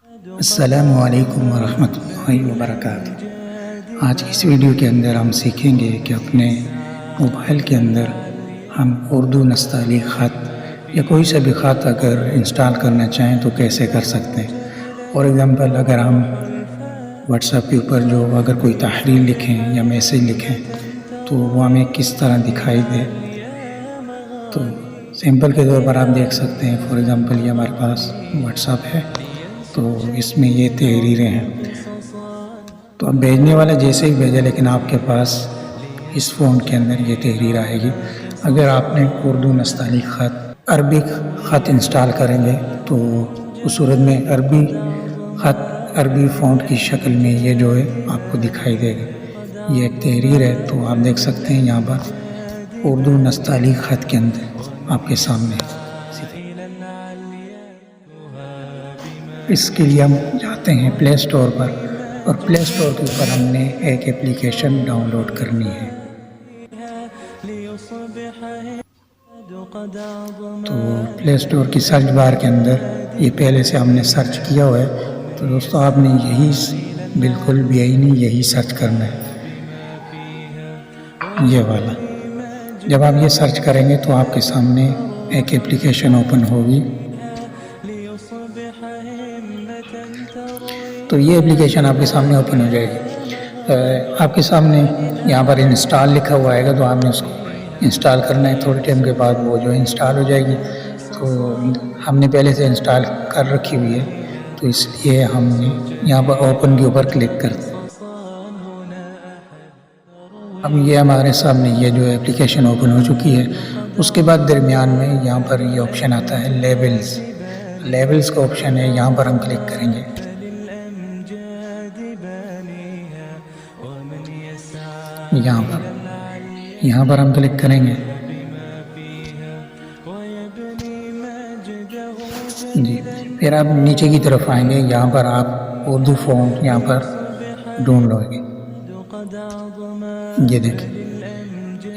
السلام علیکم ورحمۃ اللہ وبرکاتہ۔ آج کی اس ویڈیو کے اندر ہم سیکھیں گے کہ اپنے موبائل کے اندر ہم اردو نستعلیق خط یا کوئی سا بھی خط اگر انسٹال کرنا چاہیں تو کیسے کر سکتے ہیں۔ فار ایگزامپل اگر ہم واٹس ایپ کے اوپر جو اگر کوئی تحریر لکھیں یا میسیج لکھیں تو وہ ہمیں کس طرح دکھائی دے، تو سمپل کے طور پر آپ دیکھ سکتے ہیں۔ فار ایگزامپل یہ ہمارے پاس واٹس ایپ ہے تو اس میں یہ تحریریں ہیں، تو اب بھیجنے والا جیسے ہی بھیجا لیکن آپ کے پاس اس فون کے اندر یہ تحریر آئے گی۔ اگر آپ نے اردو نستعلیق خط عربی خط انسٹال کریں گے تو اس صورت میں عربی خط عربی فونٹ کی شکل میں یہ جو ہے آپ کو دکھائی دے گا۔ یہ ایک تحریر ہے، تو آپ دیکھ سکتے ہیں یہاں پر اردو نستعلیق خط کے اندر آپ کے سامنے۔ اس کے لیے ہم جاتے ہیں پلے اسٹور پر، اور پلے اسٹور کے اوپر ہم نے ایک اپلیکیشن ڈاؤن لوڈ کرنی ہے۔ تو پلے اسٹور کی سرچ بار کے اندر یہ پہلے سے ہم نے سرچ کیا ہوا ہے، تو دوستو آپ نے یہی بالکل بھی یہی سرچ کرنا ہے، یہ والا۔ جب آپ یہ سرچ کریں گے تو آپ کے سامنے ایک اپلیکیشن اوپن ہوگی۔ تو یہ اپلیکیشن آپ کے سامنے اوپن ہو جائے گی۔ آپ کے سامنے یہاں پر انسٹال لکھا ہوا آئے گا، تو آپ نے اس کو انسٹال کرنا ہے۔ تھوڑے ٹائم کے بعد وہ جو انسٹال ہو جائے گی۔ تو ہم نے پہلے سے انسٹال کر رکھی ہوئی ہے، تو اس لیے ہم نے یہاں پر اوپن کے اوپر کلک کرتے ہیں۔ اب یہ ہمارے سامنے یہ جو اپلیکیشن اوپن ہو چکی ہے۔ اس کے بعد درمیان میں یہاں پر یہ آپشن آتا ہے لیبلز کا آپشن ہے، یہاں پر ہم کلک کریں گے۔ یہاں پر ہم کلک کریں گے جی۔ پھر آپ نیچے کی طرف آئیں گے، یہاں پر آپ اردو فونٹ یہاں پر ڈھونڈ لو گے۔ یہ دیکھیں،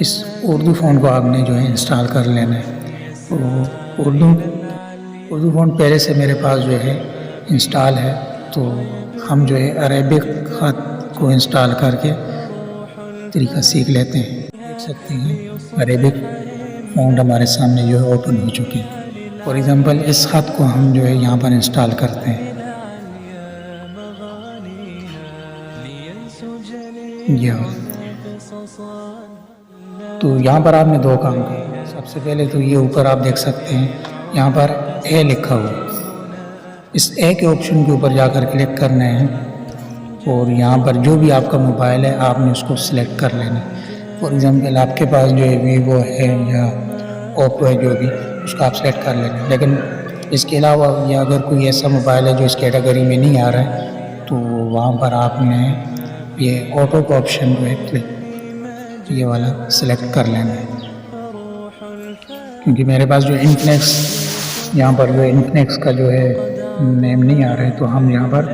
اس اردو فونٹ کو آپ نے جو ہے انسٹال کر لینا ہے۔ تو اردو فونٹ پہلے سے میرے پاس جو ہے انسٹال ہے، تو ہم جو ہے عربک خط کو انسٹال کر کے طریقہ سیکھ لیتے ہیں۔ دیکھ سکتے ہیں عربک فونٹ ہمارے سامنے جو ہے اوپن ہو چکے ہیں۔ فار ایگزامپل اس خط کو ہم جو ہے یہاں پر انسٹال کرتے ہیں۔ تو یہاں پر آپ نے دو کام کیے۔ سب سے پہلے تو یہ اوپر آپ دیکھ سکتے ہیں یہاں پر اے لکھا ہوا، اس اے کے آپشن کے اوپر جا کر کلک کرنا ہے، اور یہاں پر جو بھی آپ کا موبائل ہے آپ نے اس کو سلیکٹ کر لینا ہے۔ فار ایگزامپل آپ کے پاس جو ہے ویوو ہے یا اوپو ہے، جو بھی اس کو آپ سلیکٹ کر لینا ہے۔ لیکن اس کے علاوہ یا اگر کوئی ایسا موبائل ہے جو اس کیٹیگری میں نہیں آ رہا ہے، تو وہاں پر آپ نے یہ آٹو کا آپشن جو ہے یہ والا سلیکٹ کر لینا ہے۔ کیونکہ میرے پاس جو انفنکس یہاں پر جو انفنکس کا جو ہے نیم نہیں آ رہا ہے، تو ہم یہاں پر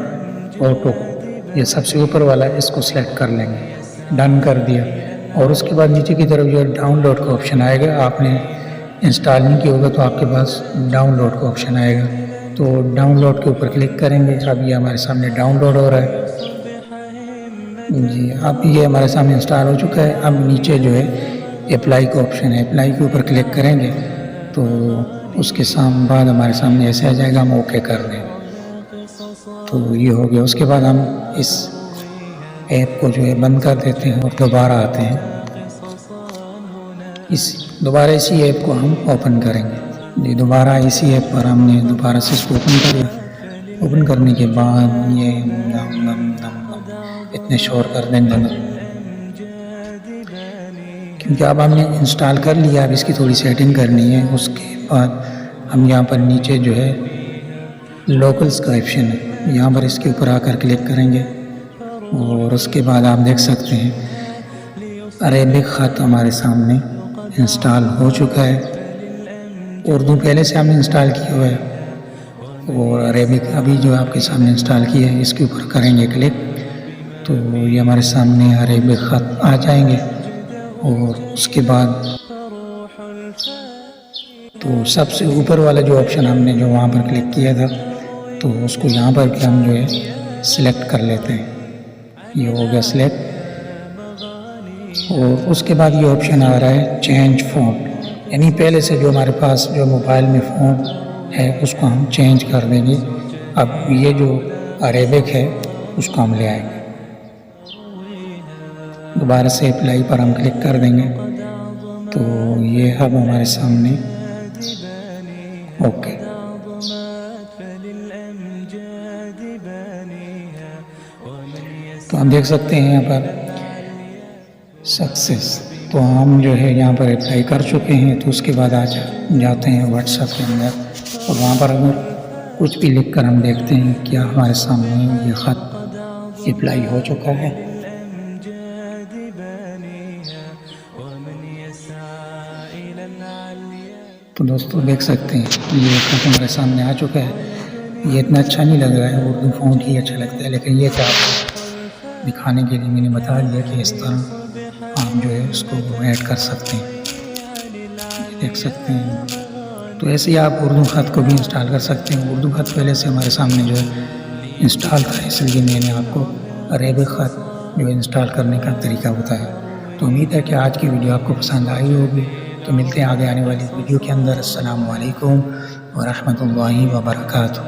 آٹو یہ سب سے اوپر والا اس کو سلیکٹ کر لیں گے۔ ڈن کر دیا، اور اس کے بعد نیچے کی طرف جو ہے ڈاؤن لوڈ کا آپشن آئے گا۔ آپ نے انسٹال نہیں کیا ہوگا تو آپ کے پاس ڈاؤن لوڈ کا آپشن آئے گا، تو ڈاؤن لوڈ کے اوپر کلک کریں گے۔ اب یہ ہمارے سامنے ڈاؤن لوڈ ہو رہا ہے جی۔ اب یہ ہمارے سامنے انسٹال ہو چکا ہے۔ اب نیچے جو ہے اپلائی کا آپشن ہے، اپلائی کے اوپر کلک کریں گے تو اس کے بعد ہمارے سامنے ایسے آ جائے گا، ہم اوکے کر دیں گے تو یہ ہو گیا۔ اس کے بعد ہم اس ایپ کو جو ہے بند کر دیتے ہیں اور دوبارہ آتے ہیں، دوبارہ اسی ایپ کو ہم اوپن کریں گے جی۔ دوبارہ اسی ایپ پر ہم نے دوبارہ سے اس کو اوپن کر لیا۔ اوپن کرنے کے بعد یہ اتنے شور کر دیں گے کیونکہ اب ہم نے انسٹال کر لیا۔ اب اس کی تھوڑی سیٹنگ کرنی ہے۔ اس کے بعد ہم یہاں پر نیچے جو ہے لوکلز کا آپشن ہے، یہاں پر اس کے اوپر آ کر کلک کریں گے، اور اس کے بعد آپ دیکھ سکتے ہیں عربک خط ہمارے سامنے انسٹال ہو چکا ہے۔ اردو پہلے سے ہم نے انسٹال کیا ہوا ہے، اور عربک ابھی جو آپ کے سامنے انسٹال کیا ہے، اس کے اوپر کریں گے کلک تو یہ ہمارے سامنے عربک خط آ جائیں گے۔ اور اس کے بعد تو سب سے اوپر والا جو آپشن ہم نے جو وہاں پر کلک کیا تھا تو اس کو یہاں پر بھی ہم جو ہے سلیکٹ کر لیتے ہیں. یہ ہو گیا سلیکٹ. اور اس کے بعد یہ آپشن آ رہا ہے چینج فونٹ، یعنی پہلے سے جو ہمارے پاس جو موبائل میں فونٹ ہے اس کو ہم چینج کر دیں گے. اب یہ جو عربک ہے اس کو ہم لے آئیں گے. دوبارہ سے اپلائی پر ہم کلک کر دیں گے تو یہ اب ہمارے سامنے اوکے. تو ہم دیکھ سکتے ہیں یہاں پر سکسیس. تو ہم جو ہے یہاں پر اپلائی کر چکے ہیں. تو اس کے بعد جاتے ہیں واٹس ایپ کے اندر اور وہاں پر اگر کچھ بھی لکھ کر ہم دیکھتے ہیں کیا ہمارے سامنے یہ خط اپلائی ہو چکا ہے. تو دوستو دیکھ سکتے ہیں یہ خط ہمارے سامنے آ چکا ہے. یہ اتنا اچھا نہیں لگ رہا ہے، اردو فونٹ ہی اچھا لگتا ہے، لیکن یہ کیا دکھانے کے لیے میں نے بتا دیا کہ اس طرح آپ جو ہے اس کو ایڈ کر سکتے ہیں. دیکھ سکتے ہیں. تو ایسے ہی آپ اردو خط کو بھی انسٹال کر سکتے ہیں. اردو خط پہلے سے ہمارے سامنے جو ہے انسٹال تھا، اس لیے میں نے آپ کو عربک خط جو انسٹال کرنے کا طریقہ بتایا. تو امید ہے کہ آج کی ویڈیو آپ کو پسند آئی ہوگی. تو ملتے ہیں آگے آنے والی ویڈیو کے اندر. السلام علیکم ورحمۃ اللہ وبرکاتہ.